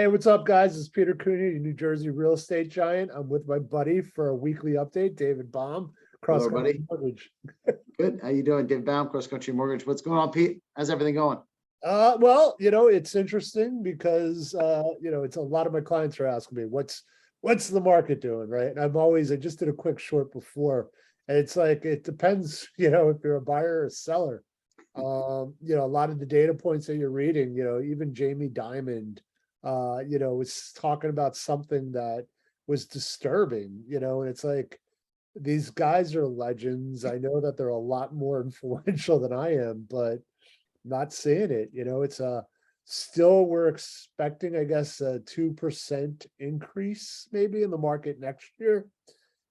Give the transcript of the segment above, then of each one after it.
Hey, what's up, guys? It's Peter Cunha, your New Jersey real estate giant. I'm with my buddy for a weekly update, David Baum, Hello, Cross Country everybody. Mortgage. Good. How you doing? David Baum, Cross Country Mortgage. What's going on, Pete? How's everything going? Well, it's interesting because it's a lot of my clients are asking me what's the market doing, right? And I just did a quick short before, and it's like it depends, if you're a buyer or a seller. A lot of the data points that you're reading, even Jamie Dimon, was talking about something that was disturbing, and it's like these guys are legends. I know that they're a lot more influential than I am, but not seeing it. It's still we're expecting, I guess, a 2% increase maybe in the market next year.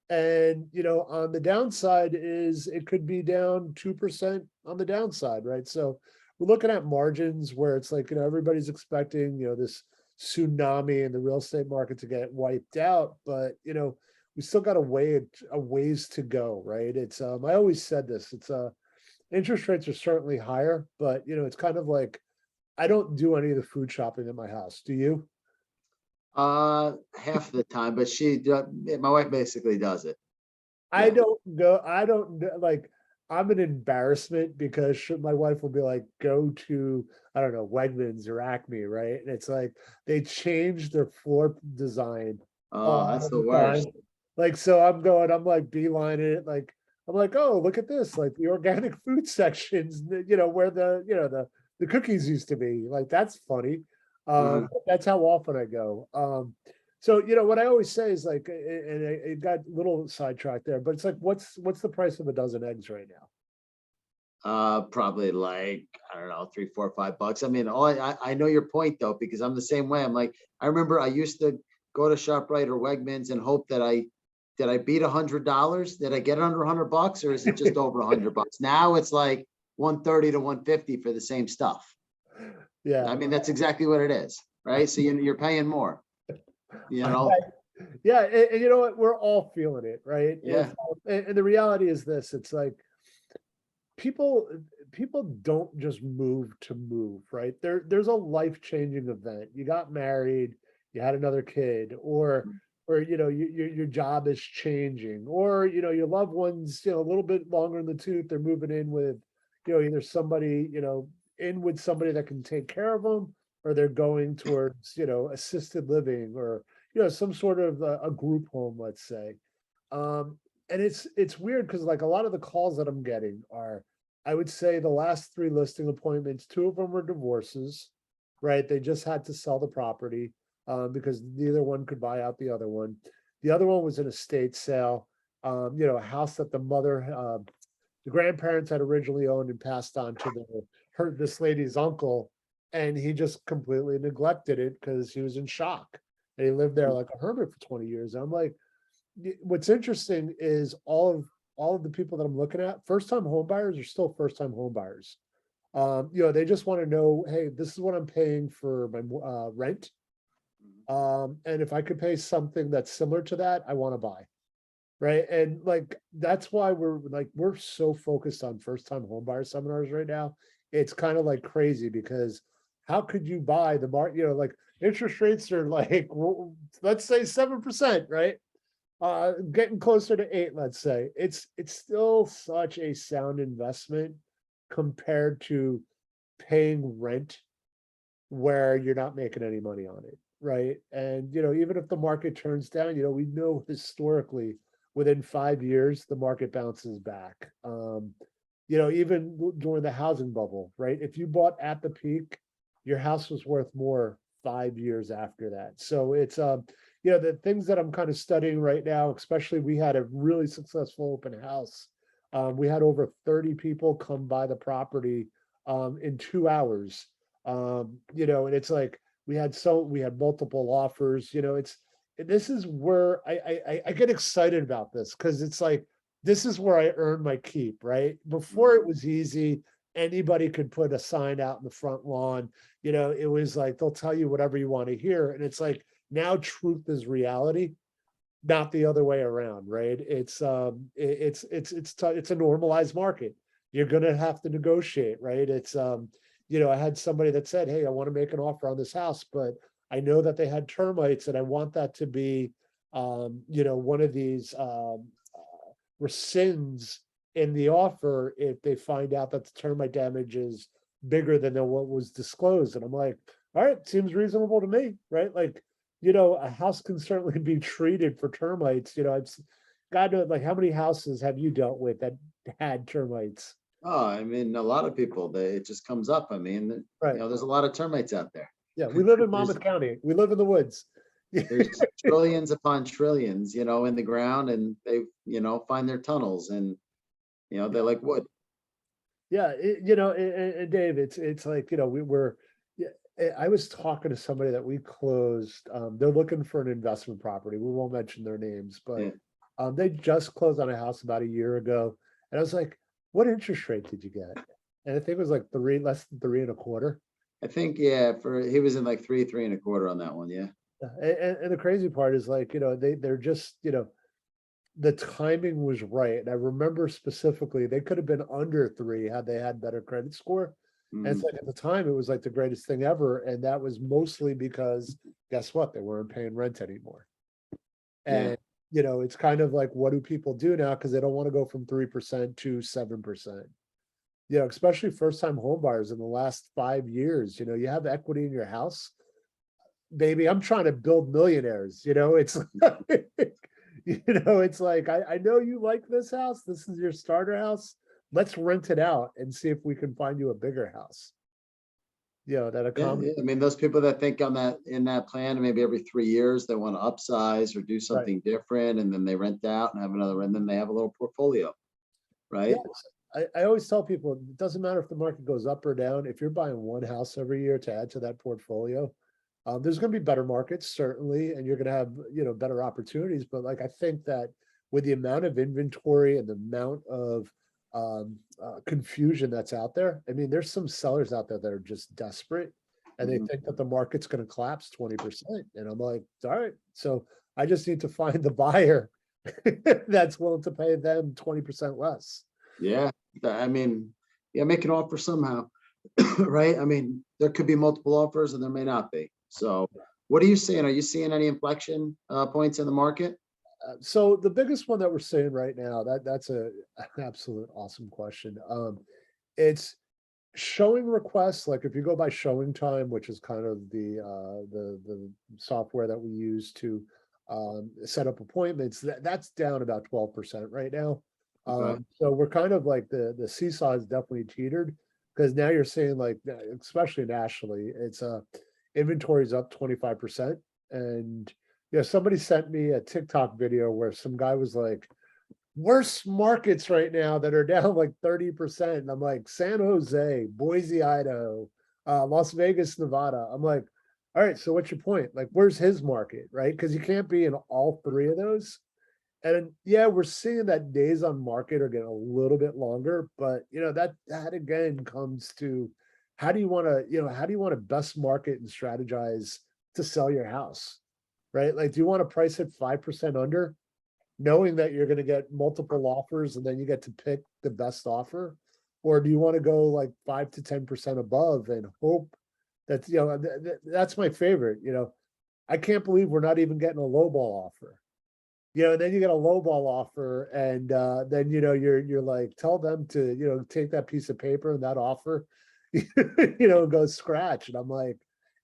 And on the downside is it could be down 2% on the downside, right? So we're looking at margins where it's like, everybody's expecting, this tsunami in the real estate market to get wiped out, but we still got a ways to go, right? It's I always said this, it's interest rates are certainly higher, but it's kind of like I don't do any of the food shopping at my house. Do you? Half the time, but my wife basically does it. I don't go, like, I'm an embarrassment because my wife will be like, go to, I don't know, Wegmans or Acme, right? And it's like they change their floor design Oh, all that's the the time. worst. Like, so I'm like beelining it, like, I'm like, oh, look at this, like the organic food sections, where the cookies used to be. Like, that's funny. That's how often I go. So what I always say is like, and it got a little sidetracked there, but it's like, what's the price of a dozen eggs right now? Probably like, I don't know, $3, $4, $5. I mean, I know your point though, because I'm the same way. I'm like, I remember I used to go to ShopRite or Wegmans and hope that did I beat $100? Did I get it under $100, or is it just over $100? Now it's like 130 to 150 for the same stuff. Yeah. I mean, that's exactly what it is, right? So you're paying more, Yeah, and you know what? We're all feeling it, right? Yeah. And the reality is this: it's like people people don't just move to move, right? There's a life-changing event. You got married, you had another kid, or your job is changing, or your loved ones, a little bit longer in the tooth, they're moving in with, either somebody, in with somebody that can take care of them, or they're going towards, assisted living, or some sort of a group home, let's say. And it's weird because like a lot of the calls that I'm getting are, I would say the last three listing appointments, two of them were divorces, right? They just had to sell the property because neither one could buy out the other one. The other one was an estate sale, a house that the grandparents had originally owned and passed on to this lady's uncle, and he just completely neglected it because he was in shock. And he lived there like a hermit for 20 years. And I'm like, what's interesting is all of the people that I'm looking at, first time home buyers are still first time home buyers. They just want to know, hey, this is what I'm paying for my rent. And if I could pay something that's similar to that, I want to buy. Right. And like that's why we're so focused on first time home buyer seminars right now. It's kind of like crazy because how could you buy the market, like interest rates are like, let's say 7%, right? Getting closer to 8, let's say. It's still such a sound investment compared to paying rent where you're not making any money on it, right? And even if the market turns down, we know historically within 5 years the market bounces back. Even during the housing bubble, right? If you bought at the peak, your house was worth more 5 years after that. So it's the things that I'm kind of studying right now, especially we had a really successful open house. We had over 30 people come by the property in 2 hours. And it's like we had multiple offers. This is where I get excited about this because it's like this is where I earn my keep, right? Before it was easy, anybody could put a sign out in the front lawn. It was like they'll tell you whatever you want to hear, and it's like now truth is reality, not the other way around, right? It's a normalized market. You're gonna have to negotiate, right? It's I had somebody that said, hey, I want to make an offer on this house, but I know that they had termites, and I want that to be, one of these, rescinds in the offer if they find out that the termite damage is bigger than what was disclosed. And I'm like, all right, seems reasonable to me, right? Like, a house can certainly be treated for termites. God knows, like, how many houses have you dealt with that had termites? Oh, I mean, a lot of people, it just comes up. I mean, Right. there's a lot of termites out there. Yeah, we live in There's Monmouth County. We live in the woods. there's trillions upon trillions, in the ground, and they, find their tunnels, and they like wood. Yeah, and Dave, it's like, yeah, I was talking to somebody that we closed, they're looking for an investment property. We won't mention their names, but Yeah. they just closed on a house about a year ago. And I was like, what interest rate did you get? And I think it was like less than 3.25. I think, yeah, he was in like 3.25 on that one. Yeah. And the crazy part is, like, they're just, the timing was right. And I remember specifically, they could have been under 3 had they had better credit score. And it's Mhm. like, at the time, it was like the greatest thing ever. And that was mostly because, guess what? They weren't paying rent anymore. Yeah. And, it's kind of like, what do people do now? Because they don't want to go from 3% to 7%. Especially first time home buyers in the last 5 years, you have equity in your house. Baby, I'm trying to build millionaires, it's it's like, I know you like this house. This is your starter house. Let's rent it out and see if we can find you a bigger house. That Yeah, accommodates. yeah. I mean, those people that think in that plan, maybe every 3 years they want to upsize or do Right. something different, and then they rent out and have another, and then they have a little portfolio, Yes. right? I always tell people, it doesn't matter if the market goes up or down. If you're buying one house every year to add to that portfolio, there's going to be better markets, certainly, and you're going to have, better opportunities. But, like, I think that with the amount of inventory and the amount of confusion that's out there, I mean, there's some sellers out there that are just desperate, and they Mhm. think that the market's going to collapse 20%. And I'm like, all right, so I just need to find the buyer that's willing to pay them 20% less. Yeah, I mean, yeah, make an offer somehow, right? I mean, there could be multiple offers and there may not be. So what are you seeing? Are you seeing any inflection points in the market? So the biggest one that we're seeing right now, that's an absolute awesome question. It's showing requests. Like, if you go by Showing Time, which is kind of the software that we use to set up appointments, that's down about 12% right now. Okay. So we're kind of like, the seesaw is definitely teetered, because now you're seeing, like, especially nationally, it's inventory's up 25%. And somebody sent me a TikTok video where some guy was like, worst markets right now that are down like 30%. And I'm like, San Jose, Boise, Idaho, Las Vegas, Nevada. I'm like, all right, so what's your point? Like, where's his market, right? Because you can't be in all 3 of those. And yeah, we're seeing that days on market are getting a little bit longer, but that again comes to, how do you want to best market and strategize to sell your house, right? Like, do you want to price it 5% under, knowing that you're going to get multiple offers and then you get to pick the best offer? Or do you want to go like 5 to 10% above and hope that, that's my favorite, I can't believe we're not even getting a lowball offer. And then you get a lowball offer, and then, you're like, tell them to, take that piece of paper and that offer, go scratch. And I'm like,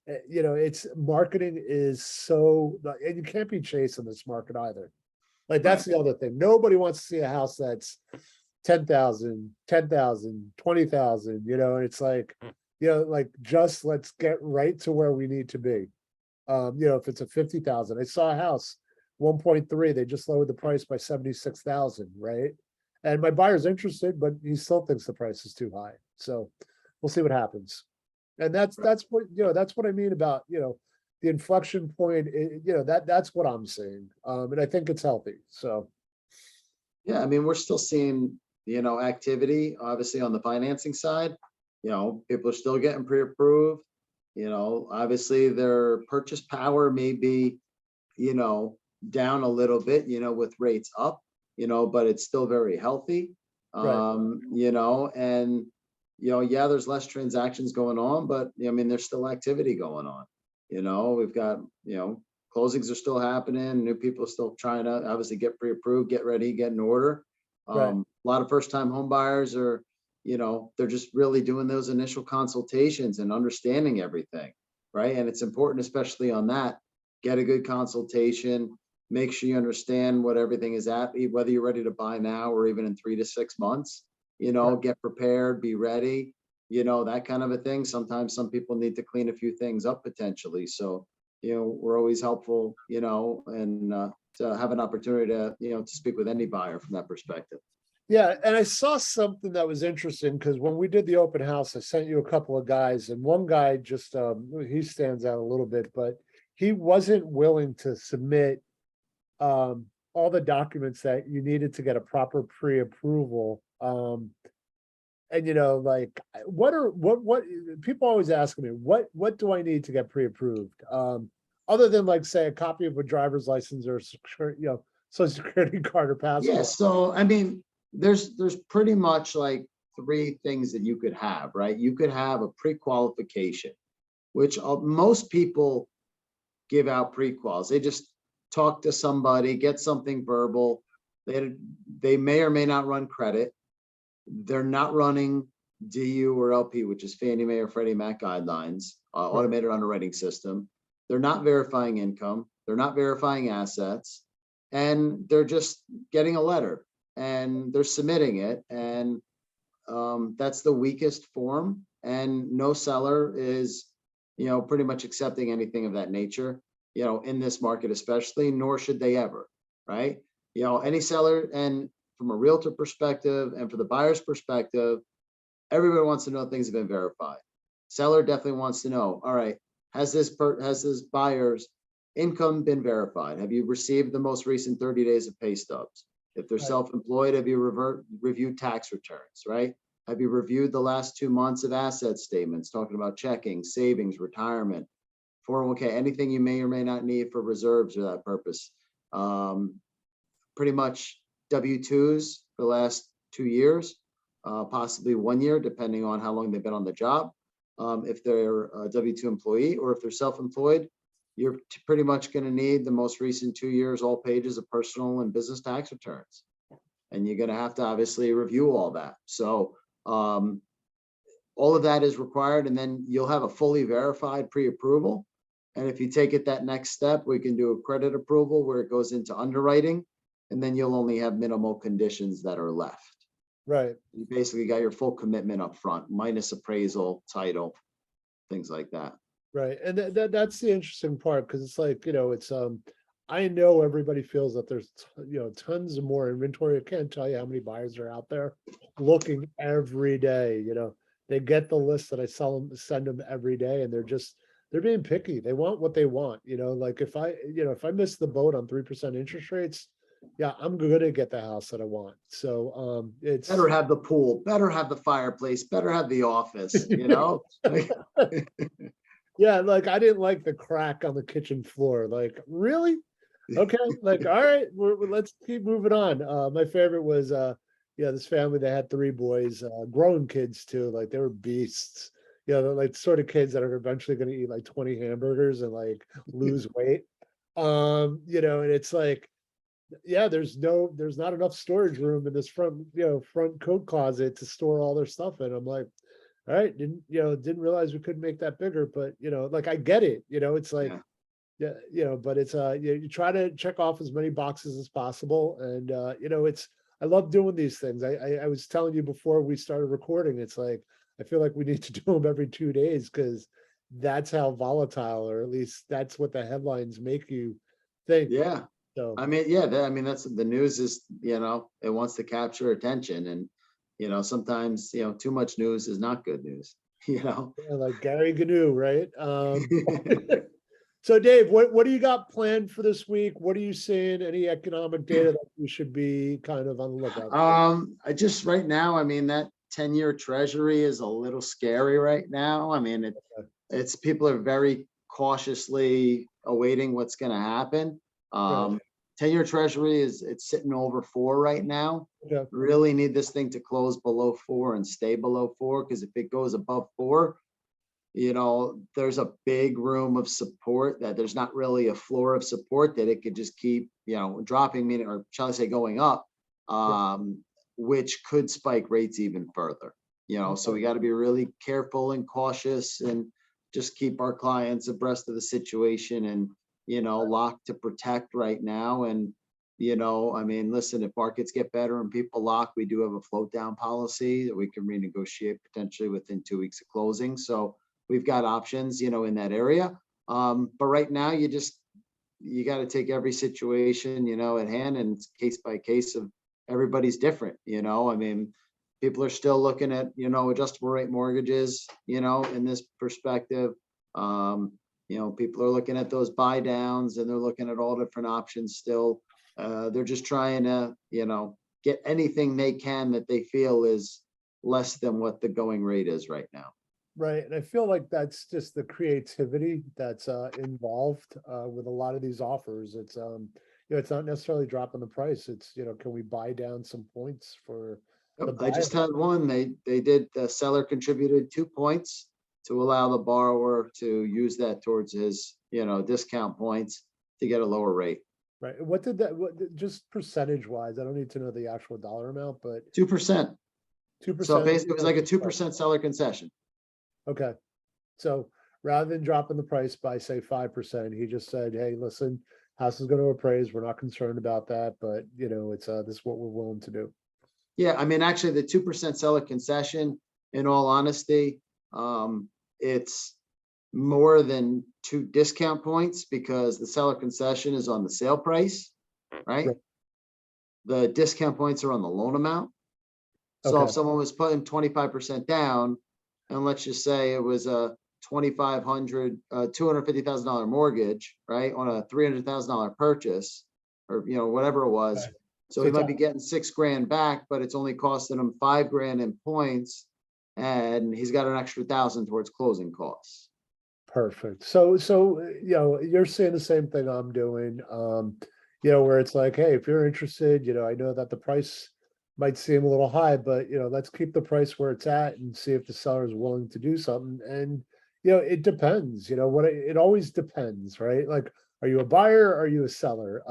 it's marketing is so, and you can't be chasing this market either. Like, Right. that's the other thing. Nobody wants to see a house that's 10,000, 10,000, 20,000. And it's like, like, just let's get right to where we need to be. If it's a 50,000, I saw a house 1.3, they just lowered the price by 76,000, right? And my buyer's interested, but he still thinks the price is too high. So we'll see what happens. And that's what, that's what I mean about, the inflection point, that's what I'm seeing. And I think it's healthy. So Yeah, I mean, we're still seeing, activity, obviously on the financing side. People are still getting pre-approved. Obviously their purchase power may be, down a little bit, with rates up, but it's still very healthy. right. And yeah, there's less transactions going on, but I mean, there's still activity going on. You know, we've got, closings are still happening. New people are still trying to obviously get pre-approved, get ready, get in order. Right. A lot of first-time home buyers are, they're just really doing those initial consultations and understanding everything, right? And it's important, especially on that, get a good consultation, make sure you understand what everything is at, whether you're ready to buy now or even in 3 to 6 months, Right. get prepared, be ready, that kind of a thing. Sometimes some people need to clean a few things up potentially. So, we're always helpful, and to have an opportunity to, to speak with any buyer from that perspective. Yeah, and I saw something that was interesting because when we did the open house, I sent you a couple of guys, and one guy just he stands out a little bit, but he wasn't willing to submit all the documents that you needed to get a proper pre-approval. And like what people always ask me, what do I need to get pre-approved? Other than like say a copy of a driver's license or social security card or Yeah, passport. so I mean, there's pretty much like 3 things that you could have, right? You could have a pre-qualification, which most people give out pre-quals. They just talk to somebody, get something verbal. They may or may not run credit. They're not running DU or LP, which is Fannie Mae or Freddie Mac guidelines, automated underwriting system. They're not verifying income. They're not verifying assets. And they're just getting a letter and they're submitting it. And that's the weakest form. And no seller is, pretty much accepting anything of that nature, in this market especially, nor should they ever, right? Any seller, and from a realtor perspective and for the buyer's perspective, everybody wants to know things have been verified. Seller definitely wants to know, all right, has this buyer's income been verified? Have you received the most recent 30 days of pay stubs? If they're Right. self-employed, have you reviewed tax returns, right? Have you reviewed the last 2 months of asset statements, talking about checking, savings, retirement, 401k, anything you may or may not need for reserves or that purpose. Pretty much W-2s for the last 2 years, possibly 1 year, depending on how long they've been on the job. If they're a W-2 employee or if they're self-employed, you're pretty much going to need the most recent 2 years, all pages of personal and business tax returns. And you're going to have to obviously review all that. So all of that is required, and then you'll have a fully verified pre-approval. And if you take it that next step, we can do a credit approval where it goes into underwriting, and then you'll only have minimal conditions that are left. Right. You basically got your full commitment up front, minus appraisal, title, things like that. Right. And that's the interesting part because it's like, it's I know everybody feels that there's tons of more inventory. I can't tell you how many buyers are out there looking every day. They get the list that I send them every day, and they're being picky. They want what they want. Like if I miss the boat on 3% interest rates, yeah, I'm gonna get the house that I want. So it's Better have the pool, better have the fireplace, better have the office, yeah, like I didn't like the crack on the kitchen floor. Like, really? Okay, like all right, let's keep moving on. My favorite was this family, they had 3 boys, grown kids too, like they were beasts. They're like sort of kids that are eventually going to eat like 20 hamburgers and like lose weight. And it's like, yeah, there's not enough storage room in this front coat closet to store all their stuff in. I'm like, all right, didn't realize we couldn't make that bigger, but like I get it. It's like, but it's you try to check off as many boxes as possible, and I love doing these things. I was telling you before we started recording, it's like I feel like we need to do them every 2 days because that's how volatile, or at least that's what the headlines make you think. Yeah. So I mean, that's the news is, it wants to capture attention, and sometimes, too much news is not good news, yeah, like Gary Gnu, right? So Dave, what do you got planned for this week? What are you seeing? Any economic data that we should be kind of on the lookout for? I just right now, I mean, that 10-year treasury is a little scary right now. I mean, it's people are very cautiously awaiting what's going to happen. Right. 10-year treasury it's sitting over 4 right now. Okay. Really need this thing to close below 4 and stay below 4, because if it goes above 4, there's a big room of support, that there's not really a floor of support, that it could just keep, dropping, meaning, or shall I say, going up, which could spike rates even further. So we got to be really careful and cautious, and just keep our clients abreast of the situation, and, lock to protect right now. And, listen, if markets get better and people lock, we do have a float down policy that we can renegotiate potentially within 2 weeks of closing. So we've got options, in that area. But right now, you got to take every situation, at hand, and it's case by case. Of everybody's different, people are still looking at, adjustable rate mortgages, in this perspective. People are looking at those buy downs, and they're looking at all different options still. They're just trying to, get anything they can that they feel is less than what the going rate is right now. Right. And I feel like that's just the creativity that's involved with a lot of these offers. It's it's not necessarily dropping the price. It's, can we buy down some points for the I just buyer? had one. They did, the seller contributed 2 points to allow the borrower to use that towards his, discount points to get a lower rate. Right. What did that, just percentage wise, I don't need to know the actual dollar amount, but 2%. 2%. So basically, it was like a 2% seller concession. Okay. So rather than dropping the price by, say, 5%, he just said, hey, listen, house is going to appraise. We're not concerned about that, but it's this is what we're willing to do. Yeah, actually, the 2% seller concession, in all honesty, it's more than 2 discount points, because the seller concession is on the sale price, right? Right. The discount points are on the loan amount. So Okay. if someone was putting 25% down, and let's just say it was a $250,000 mortgage, right, on a $300,000 purchase, or whatever it was. Okay. So So he it's might be getting $6,000 back, but it's only costing him $5,000 in points, and he's got an extra $1,000 towards closing costs. perfect. So you're saying the same thing I'm doing. Where it's like, hey, if you're interested, I know that the price might seem a little high, but let's keep the price where it's at and see if the seller is willing to do something. And it depends. It always depends, right? Like, are you a buyer? Are you a seller?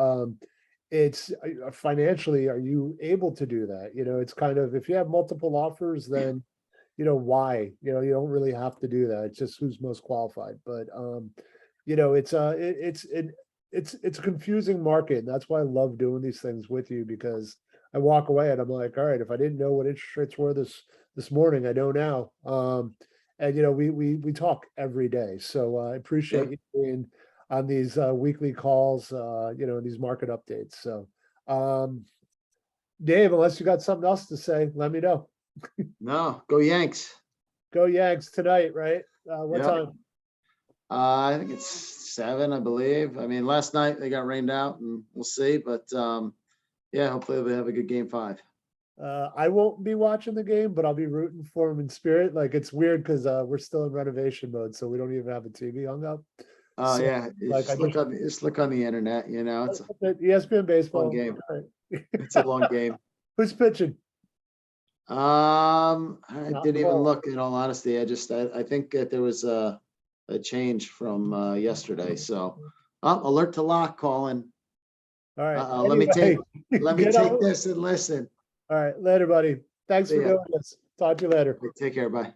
It's financially, are you able to do that? It's kind of, if you have multiple offers, then why? You don't really have to do that. It's just who's most qualified. But it's a confusing market, and that's why I love doing these things with you, because I walk away and I'm like, all right, if I didn't know what interest rates were this morning, I know now. And we talk every day, so I appreciate you being on these weekly calls, these market updates. So, Dave, unless you got something else to say, let me know. No, go Yanks. Go Yanks tonight, right? What Yep. time? I think it's 7, I believe. Last night they got rained out, and we'll see. But yeah, hopefully we have a good game 5. I won't be watching the game, but I'll be rooting for him in spirit. Like, it's weird because we're still in renovation mode, so we don't even have a TV hung up. Oh So, yeah, like, just look on the internet. It's a ESPN baseball. fun game. All right. It's a long game. Who's pitching? I Not didn't the even ball. look, in all honesty. I think that there was a change from yesterday. So alert to lock, Colin. All right. Let me take Get out. this and listen. All right, later, buddy. Thanks See for ya. doing this. Talk to you later. Take care. Bye.